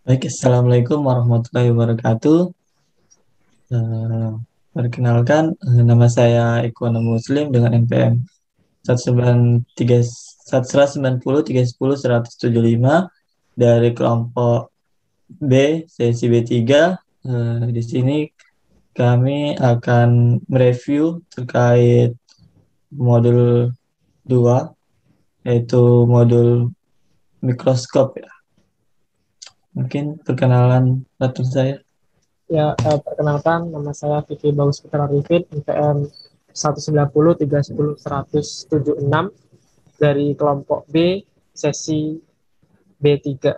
Baik, Assalamualaikum warahmatullahi wabarakatuh. Eh, Perkenalkan, nama saya Ikhwanul Muslim dengan NPM 193 190 310 175 dari kelompok B, sesi B3. Di sini kami akan mereview terkait modul 2, yaitu modul mikroskop ya. Mungkin perkenalan latar saya. Ya, perkenalkan nama saya Vicky Bagus Putra Arifin, IPM 190 310 176 dari kelompok B, sesi B3.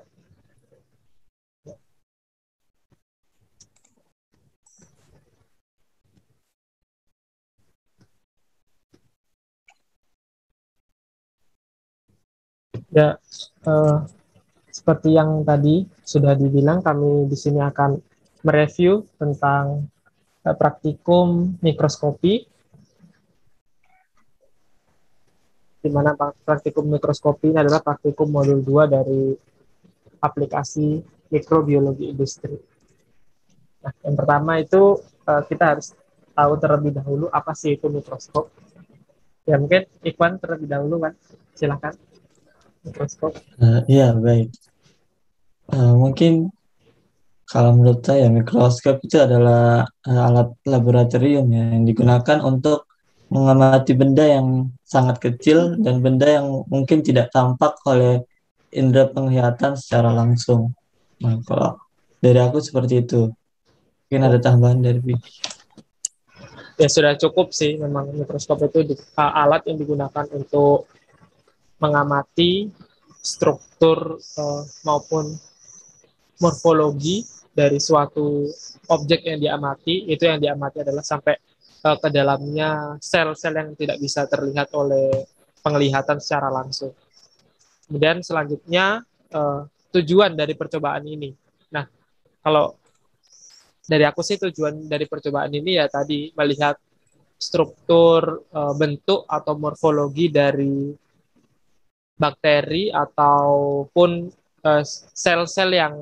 Ya, eh, seperti yang tadi sudah dibilang, kami di sini akan mereview tentang praktikum mikroskopi, di mana praktikum mikroskopi ini adalah praktikum modul 2 dari aplikasi mikrobiologi industri. Nah, yang pertama itu kita harus tahu terlebih dahulu apa sih itu mikroskop. Ya mungkin Ikhwan terlebih dahulu kan, silakan mikroskop. Iya, baik. Mungkin kalau menurut saya mikroskop itu adalah alat laboratorium ya, yang digunakan untuk mengamati benda yang sangat kecil dan benda yang mungkin tidak tampak oleh indera penglihatan secara langsung. Nah, kalau dari aku seperti itu. Mungkin Ya, ada tambahan dari Vicky. ya sudah cukup sih, memang mikroskop itu alat yang digunakan untuk mengamati struktur maupun morfologi dari suatu objek yang diamati. Itu yang diamati adalah sampai ke dalamnya sel-sel yang tidak bisa terlihat oleh penglihatan secara langsung. Kemudian selanjutnya tujuan dari percobaan ini. Nah, kalau dari aku sih tujuan dari percobaan ini ya tadi melihat struktur, bentuk atau morfologi dari bakteri ataupun sel-sel yang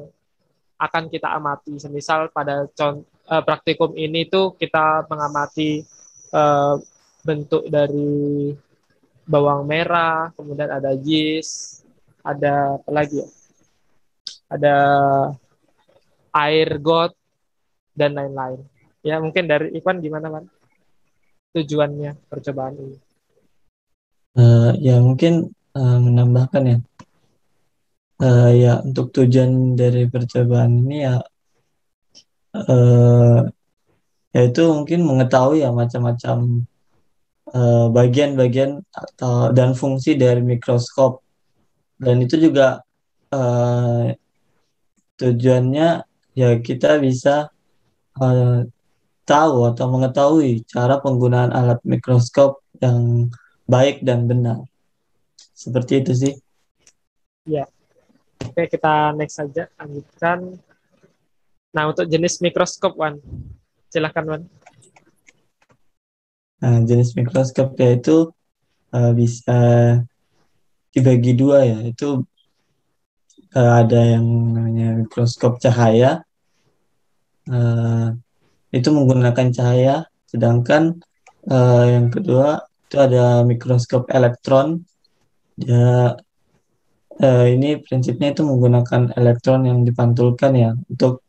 akan kita amati. Semisal pada praktikum ini tuh kita mengamati uh, bentuk dari bawang merah, kemudian ada yeast, ada apa lagi ya? Ada air got dan lain-lain. Ya mungkin dari Ivan gimana kan tujuannya percobaan ini? Ya mungkin menambahkan ya. Ya untuk tujuan dari percobaan ini ya eh, yaitu mungkin mengetahui ya macam-macam bagian-bagian atau dan fungsi dari mikroskop, dan itu juga eh, tujuannya ya kita bisa eh, tahu atau mengetahui cara penggunaan alat mikroskop yang baik dan benar, seperti itu sih. Ya, oke kita next saja lanjutkan. Nah untuk jenis mikroskop Wan, silahkan Wan. Nah, jenis mikroskop yaitu bisa dibagi dua ya, itu ada yang namanya mikroskop cahaya, eh, itu menggunakan cahaya, sedangkan yang kedua itu ada mikroskop elektron. Ya, ini prinsipnya itu menggunakan elektron yang dipantulkan ya untuk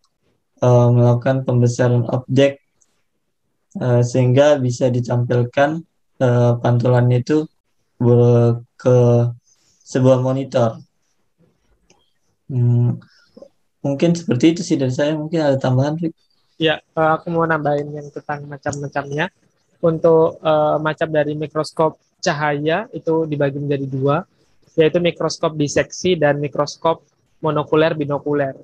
melakukan pembesaran objek, sehingga bisa ditampilkan pantulannya itu ke sebuah monitor. Hmm, Mungkin seperti itu sih dari saya. Mungkin ada tambahan, Fik? Ya, aku mau nambahin yang tentang macam-macamnya. Untuk macam dari mikroskop cahaya itu dibagi menjadi dua, yaitu mikroskop diseksi dan mikroskop monokuler binokuler.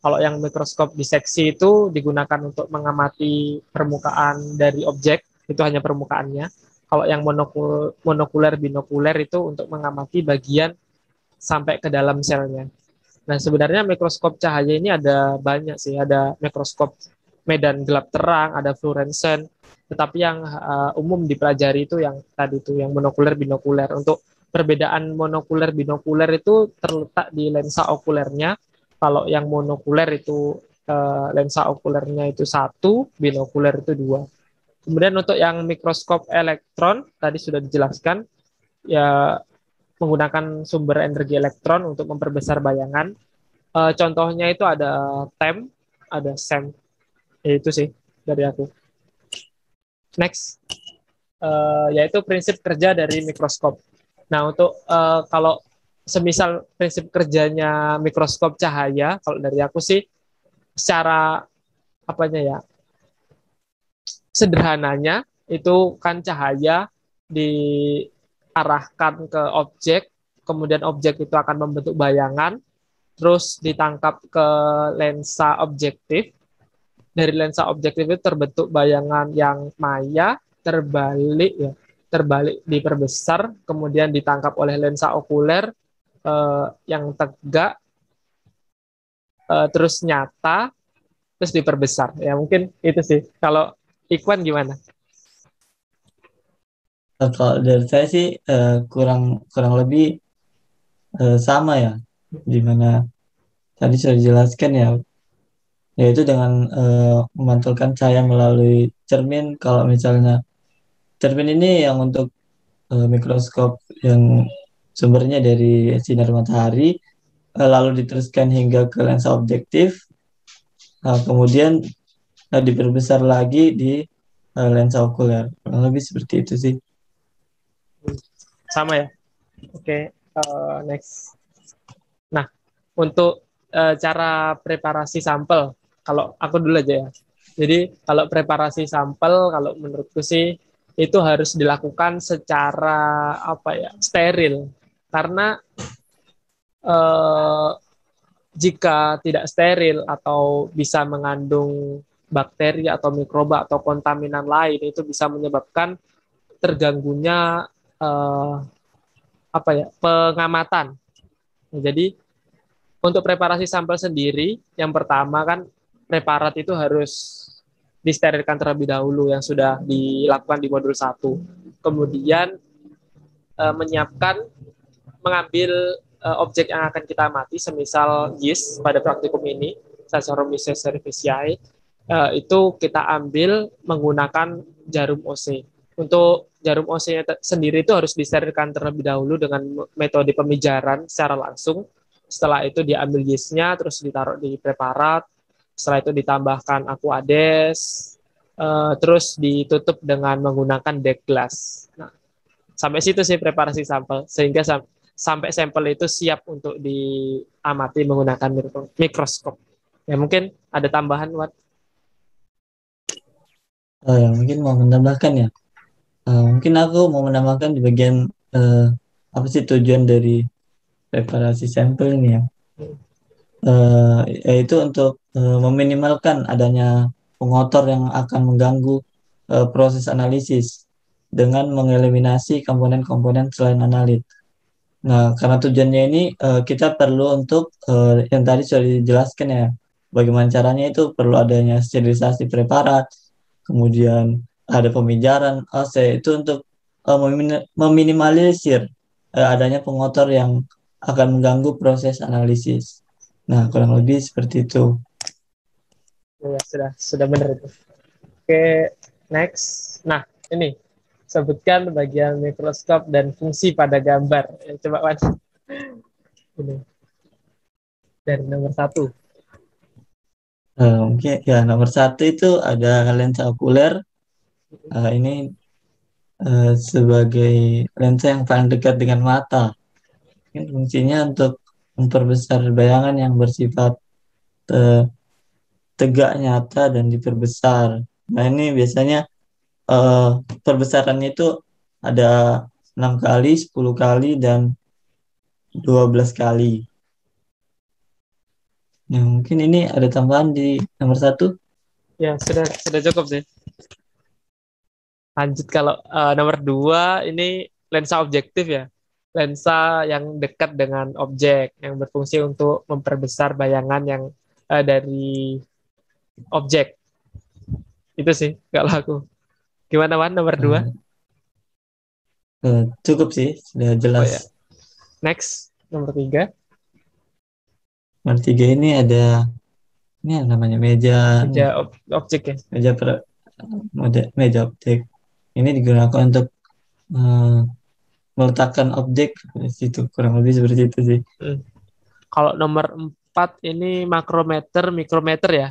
Kalau yang mikroskop diseksi itu digunakan untuk mengamati permukaan dari objek, itu hanya permukaannya. Kalau yang monokuler binokuler itu untuk mengamati bagian sampai ke dalam selnya. Nah, sebenarnya mikroskop cahaya ini ada banyak sih. Ada mikroskop medan gelap terang, ada fluorescent. Tetapi yang umum dipelajari itu yang tadi itu, yang monokuler binokuler. Untuk perbedaan monokuler binokuler itu terletak di lensa okulernya. Kalau yang monokuler itu lensa okulernya itu 1, binokuler itu 2. Kemudian untuk yang mikroskop elektron tadi sudah dijelaskan, ya menggunakan sumber energi elektron untuk memperbesar bayangan. Contohnya itu ada TEM, ada SEM. Ya, itu sih dari aku. Next, yaitu prinsip kerja dari mikroskop. Nah, untuk kalau semisal prinsip kerjanya mikroskop cahaya, kalau dari aku sih secara apanya ya, sederhananya itu kan cahaya diarahkan ke objek, kemudian objek itu akan membentuk bayangan, terus ditangkap ke lensa objektif. Dari lensa objektif itu terbentuk bayangan yang maya, terbalik ya, terbalik diperbesar, kemudian ditangkap oleh lensa okuler yang tegak, terus nyata, terus diperbesar. Ya mungkin itu sih. Kalau Ikhwan gimana? Kalau dari saya sih kurang kurang lebih sama ya, dimana tadi sudah dijelaskan ya, yaitu dengan memantulkan cahaya melalui cermin. Kalau misalnya cermin ini yang untuk mikroskop yang sumbernya dari sinar matahari, lalu diteruskan hingga ke lensa objektif, kemudian diperbesar lagi di lensa okuler. Kurang lebih seperti itu sih. Sama ya. Oke, next. Nah, untuk cara preparasi sampel, kalau aku dulu aja ya. Jadi kalau preparasi sampel, kalau menurutku sih itu harus dilakukan secara apa ya, steril. Karena eh, jika tidak steril atau bisa mengandung bakteri atau mikroba atau kontaminan lain, itu bisa menyebabkan terganggunya eh, apa ya, pengamatan. Jadi untuk preparasi sampel sendiri, yang pertama kan preparat itu harus disterilkan terlebih dahulu yang sudah dilakukan di modul 1. Kemudian menyiapkan, mengambil objek yang akan kita amati, semisal yeast pada praktikum ini, Saccharomyces cerevisiae, itu kita ambil menggunakan jarum OC. Untuk jarum OC sendiri itu harus disterilkan terlebih dahulu dengan metode pemijaran secara langsung. Setelah itu diambil yeastnya, terus ditaruh di preparat. Setelah itu ditambahkan aquades, terus ditutup dengan menggunakan deck glass. Nah, sampai situ sih preparasi sampel, sehingga sampai sampel itu siap untuk diamati menggunakan mikroskop. Ya mungkin ada tambahan, Wat. Mungkin mau menambahkan ya. Mungkin aku mau menambahkan di bagian eh, apa sih tujuan dari preparasi sampel ini ya. Eh, Yaitu untuk meminimalkan adanya pengotor yang akan mengganggu proses analisis dengan mengeliminasi komponen-komponen selain analit. Nah, karena tujuannya ini kita perlu untuk yang tadi sudah dijelaskan ya, bagaimana caranya itu perlu adanya sterilisasi preparat, kemudian ada pemijaran AC itu untuk meminimalisir adanya pengotor yang akan mengganggu proses analisis. Nah, kurang lebih seperti itu. Ya, sudah benar itu. Oke, next. Nah, ini sebutkan bagian mikroskop dan fungsi pada gambar. Ya, coba Wan. Ini dari nomor 1. Mungkin ya nomor satu itu ada lensa okuler. Ini sebagai lensa yang paling dekat dengan mata. Ini fungsinya untuk memperbesar bayangan yang bersifat eh, tegak, nyata, dan diperbesar. Nah, ini biasanya eh, perbesarannya itu ada 6 kali, 10 kali, dan 12 kali. Nah, mungkin ini ada tambahan di nomor satu. Ya, sudah cukup sih. Lanjut kalau nomor 2 ini lensa objektif ya. Lensa yang dekat dengan objek yang berfungsi untuk memperbesar bayangan yang dari objek. Itu sih kalau aku. Gimana Wan nomor 2? Eh, Cukup sih, sudah Oh jelas. ya. Next nomor 3. nomor 3 ini ada ini yang namanya meja Meja objek ya. meja meja objek. Ini digunakan untuk eh, meletakkan objek di situ, kurang lebih seperti itu sih. Hmm. Kalau nomor 4 ini makrometer, mikrometer ya.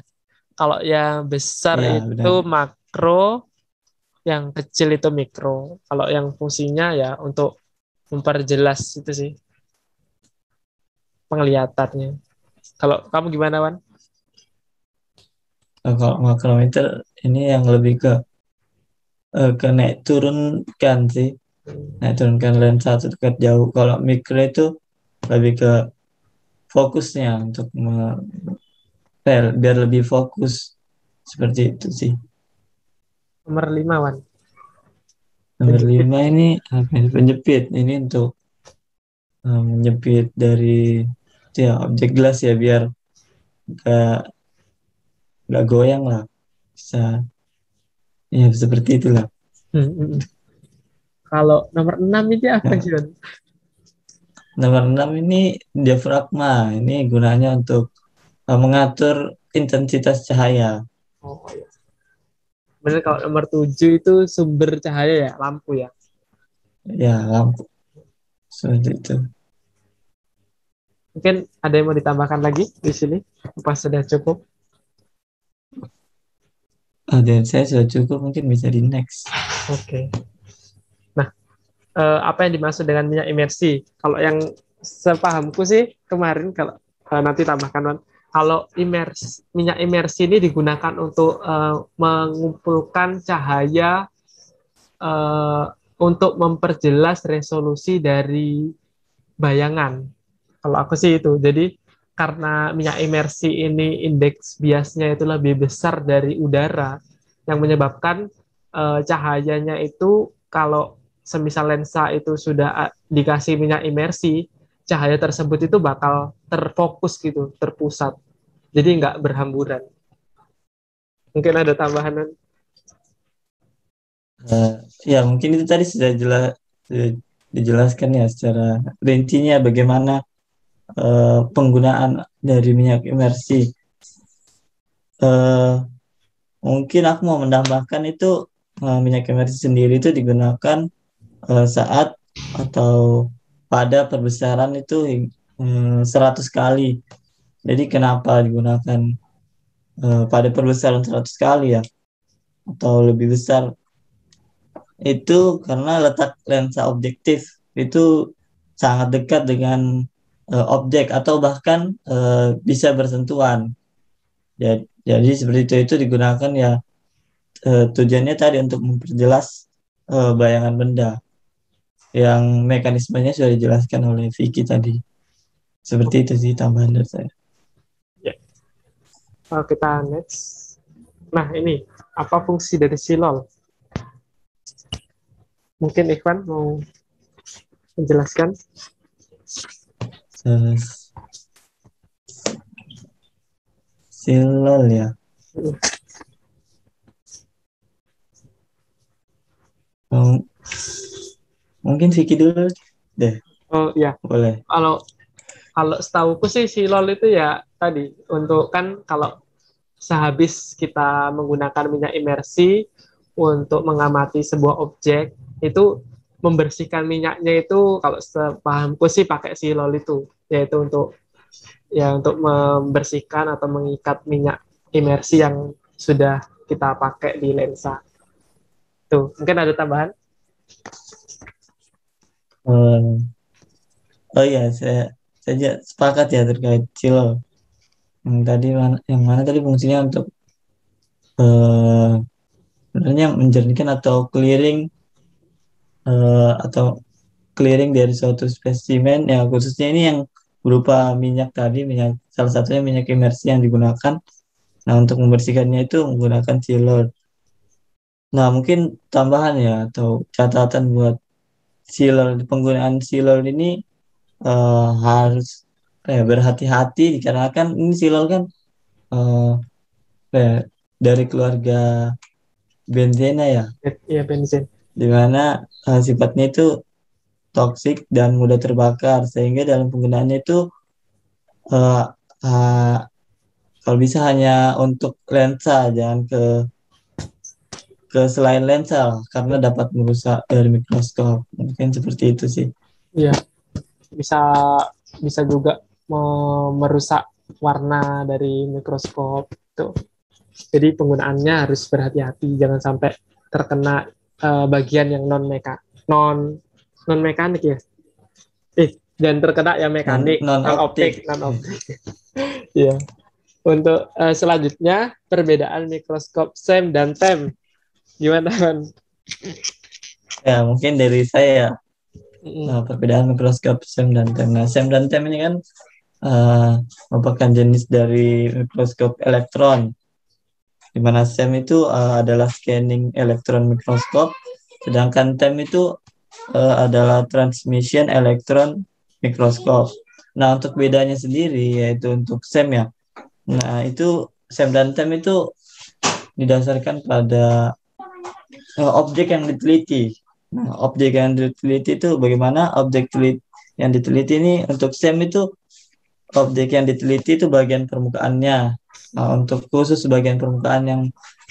Kalau yang besar Ya, itu benar. makro, yang kecil itu mikro. Kalau yang fungsinya ya untuk memperjelas itu sih penglihatannya. Kalau kamu gimana, Wan? Kalau makrometer ini yang lebih ke naik turunkan sih, Hmm. naik turunkan lensa atau dekat jauh. Kalau mikro itu lebih ke fokusnya untuk biar lebih fokus seperti itu sih. Nomor 5, Wan. Nomor Penjepit. 5 ini apa ini? Penjepit. Ini untuk menjepit dari ya objek gelas ya biar gak, gak goyang lah. Bisa ya seperti itulah. Hmm, hmm, hmm. Kalau nomor 6 ini apa Nah, sih, Wan? nomor 6 ini diafragma. Ini gunanya untuk mengatur intensitas cahaya. Oh, iya. Benar, kalau nomor 7 itu sumber cahaya ya, lampu ya. Ya, lampu seperti itu. Mungkin ada yang mau ditambahkan lagi di sini? Apa sudah cukup? Dan saya sudah cukup, mungkin bisa di next. Oke. Nah, apa yang dimaksud dengan minyak imersi? Kalau yang sepahamku sih kemarin, kalau nanti tambahkan, Wan. Kalau minyak imersi ini digunakan untuk mengumpulkan cahaya eh, untuk memperjelas resolusi dari bayangan. Kalau aku sih itu. Jadi karena minyak imersi ini indeks biasnya itu lebih besar dari udara, yang menyebabkan cahayanya itu kalau semisal lensa itu sudah dikasih minyak imersi, cahaya tersebut itu bakal terfokus gitu, terpusat. Jadi nggak berhamburan. Mungkin ada tambahan. Eh, ya, mungkin itu tadi sudah dijelaskan ya secara rincinya bagaimana penggunaan dari minyak imersi. Eh, Mungkin aku mau menambahkan itu minyak imersi sendiri itu digunakan saat atau pada perbesaran itu 100 kali. Jadi kenapa digunakan pada perbesaran 100 kali ya atau lebih besar? Itu karena letak lensa objektif itu sangat dekat dengan objek atau bahkan bisa bersentuhan. Jadi seperti itu digunakan ya tujuannya tadi untuk memperjelas bayangan benda yang mekanismenya sudah dijelaskan oleh Vicky tadi. Seperti itu sih tambahan dari saya. Ya, kita next. Nah, ini apa fungsi dari silol? Mungkin Ikhwan mau menjelaskan. Terus, silol ya. Mung- Mungkin Vicky dulu deh, Oh ya, boleh. kalau kalau setahuku sih silol itu ya tadi untuk kan kalau sehabis kita menggunakan minyak imersi untuk mengamati sebuah objek itu membersihkan minyaknya itu kalau sepahamku sih pakai silol itu yaitu untuk ya untuk membersihkan atau mengikat minyak imersi yang sudah kita pakai di lensa. Tuh, mungkin ada tambahan? Eh, oh iya, saya sepakat ya terkait silol. Yang mana tadi fungsinya untuk eh, sebenarnya menjernihkan atau clearing dari suatu spesimen ya khususnya ini yang berupa minyak tadi minyak salah satunya minyak imersi yang digunakan. Nah untuk membersihkannya itu menggunakan silol. Nah mungkin tambahan ya atau catatan buat silol penggunaan silol ini harus berhati-hati dikarenakan ini silol kan eh, ya, dari keluarga benzena ya Iya, bensin. di mana sifatnya itu toksik dan mudah terbakar sehingga dalam penggunaannya itu eh, uh, kalau bisa hanya untuk lensa, jangan ke selain lensa lah, karena dapat merusak dari mikroskop. Mungkin seperti itu sih. Iya, bisa bisa juga merusak warna dari mikroskop itu. Jadi penggunaannya harus berhati-hati, jangan sampai terkena bagian yang non non mekanik ya. Dan terkena yang mekanik, Non non optik. optik, non optik. Iya. Untuk selanjutnya perbedaan mikroskop SEM dan TEM. Gimana kan? Ya, mungkin dari saya ya, Mm-mm. perbedaan mikroskop SEM dan TEM. Nah, SEM dan TEM ini kan uh, merupakan jenis dari mikroskop elektron, di mana SEM itu adalah scanning elektron mikroskop, sedangkan TEM itu adalah transmission elektron mikroskop. Nah, untuk bedanya sendiri yaitu untuk SEM ya. Nah, itu SEM dan TEM itu didasarkan pada objek yang diteliti. Nah, objek yang diteliti itu bagaimana yang diteliti ini untuk SEM itu objek yang diteliti itu bagian permukaannya. Nah, untuk khusus bagian permukaan yang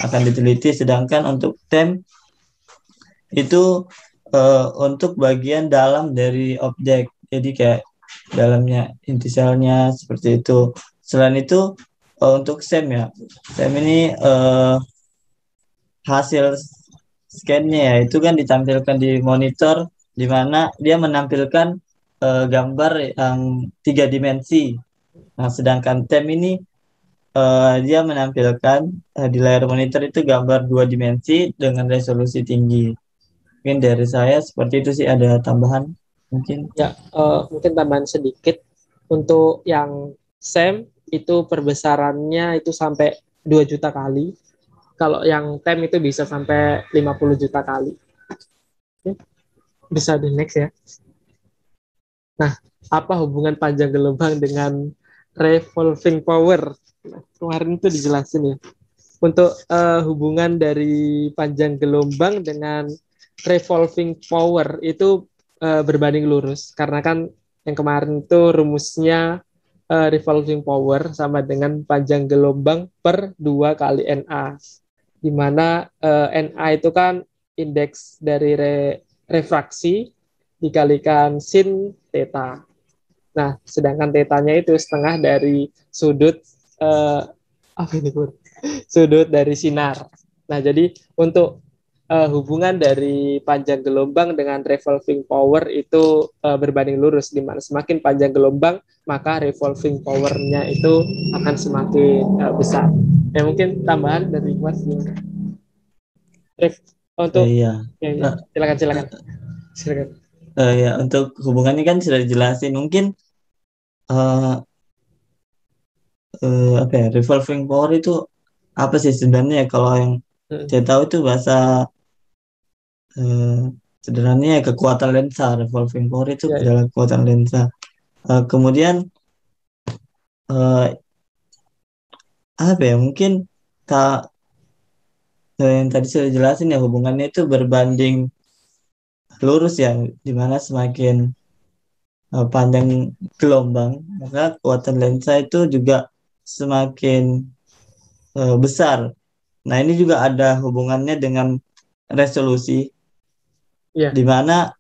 akan diteliti, sedangkan untuk TEM itu untuk bagian dalam dari objek. Jadi kayak dalamnya inti selnya seperti itu. Selain itu untuk SEM ya, SEM ini hasil scan-nya ya itu kan ditampilkan di monitor di mana dia menampilkan gambar yang 3 dimensi. Nah, sedangkan TEM ini dia menampilkan di layar monitor itu gambar 2 dimensi dengan resolusi tinggi. Mungkin dari saya seperti itu sih, ada tambahan mungkin. Ya, mungkin tambahan sedikit. Untuk yang SEM itu perbesarannya itu sampai 2 juta kali. Kalau yang TEM itu bisa sampai 50 juta kali. Oke, bisa di next ya. Nah, apa hubungan panjang gelombang dengan revolving power? Nah, kemarin itu dijelasin ya. Untuk hubungan dari panjang gelombang dengan revolving power itu berbanding lurus. Karena kan yang kemarin itu rumusnya revolving power sama dengan panjang gelombang per 2 kali NA. Di mana NA itu kan indeks dari refraksi dikalikan sin theta. Nah, sedangkan tetanya itu setengah dari sudut apa ini Bur? Sudut dari sinar. Nah, jadi untuk hubungan dari panjang gelombang dengan revolving power itu berbanding lurus, di mana semakin panjang gelombang maka revolving power-nya itu akan semakin besar. Ya mungkin tambahan dari Mas untuk Iya. ya, ya. Eh, Silakan silakan eh, silakan. ya untuk hubungannya kan sudah dijelasin. Mungkin eh, apa ya, revolving power itu apa sih sebenarnya ya? Kalau yang Hmm. saya tahu itu bahasa eh, sederhananya ya kekuatan lensa. Revolving power itu Ya, ya. adalah kekuatan lensa. Kemudian eh, apa ya, mungkin tak yang tadi sudah jelasin ya, hubungannya itu berbanding lurus ya, dimana semakin panjang gelombang maka kekuatan lensa itu juga semakin besar. Nah, ini juga ada hubungannya dengan resolusi, Ya. di mana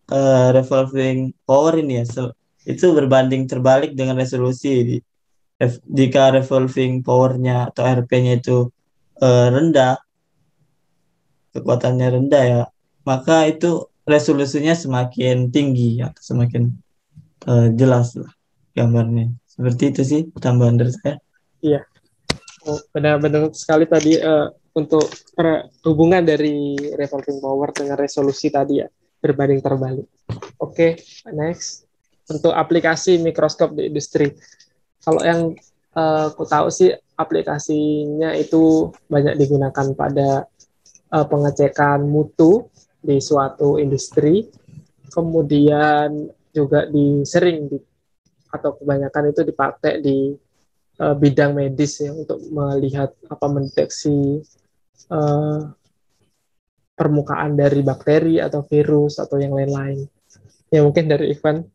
revolving power ini ya itu berbanding terbalik dengan resolusi. Jika revolving powernya atau RP-nya itu rendah, kekuatannya rendah ya, maka itu resolusinya semakin tinggi atau semakin jelas lah gambarnya. Seperti itu sih tambahan dari saya. Iya. Oh, benar-benar sekali tadi untuk hubungan dari revolving power dengan resolusi tadi ya berbanding terbalik. Oke, next untuk aplikasi mikroskop di industri. Kalau yang aku tahu sih aplikasinya itu banyak digunakan pada pengecekan mutu di suatu industri, kemudian juga sering atau kebanyakan itu dipakai di bidang medis ya untuk melihat apa mendeteksi uh, permukaan dari bakteri atau virus atau yang lain-lain. Ya mungkin dari Ivan.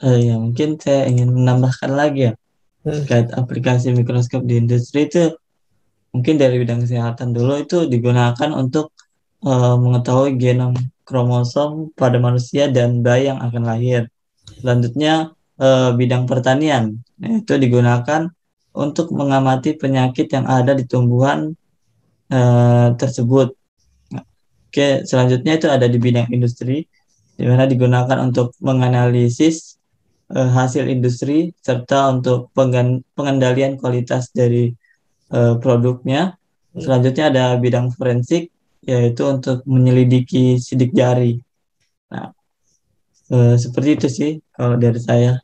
Ya mungkin saya ingin menambahkan lagi ya Hmm. terkait aplikasi mikroskop di industri itu, mungkin dari bidang kesehatan dulu itu digunakan untuk mengetahui genom kromosom pada manusia dan bayi yang akan lahir. Selanjutnya bidang pertanian. Nah, itu digunakan untuk mengamati penyakit yang ada di tumbuhan tersebut. Nah, oke, selanjutnya itu ada di bidang industri, di mana digunakan untuk menganalisis hasil industri serta untuk pengendalian kualitas dari produknya. Hmm. Selanjutnya ada bidang forensik, yaitu untuk menyelidiki sidik jari. Nah, seperti itu sih kalau dari saya.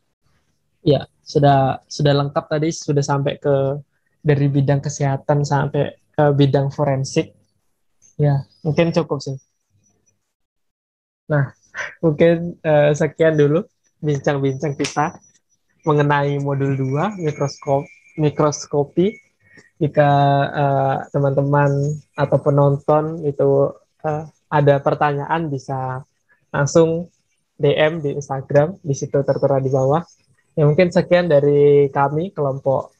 Ya, sudah lengkap tadi, sudah sampai ke dari bidang kesehatan sampai ke bidang forensik. Ya, mungkin cukup sih. Nah, mungkin sekian dulu bincang-bincang kita mengenai modul 2 mikroskopi. Jika teman-teman atau penonton itu ada pertanyaan, bisa langsung DM di Instagram, di situ tertera di bawah. Ya, mungkin sekian dari kami kelompok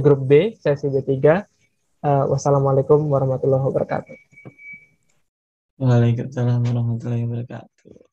grup B sesi B3. Wassalamualaikum warahmatullahi wabarakatuh. Waalaikumsalam warahmatullahi wabarakatuh.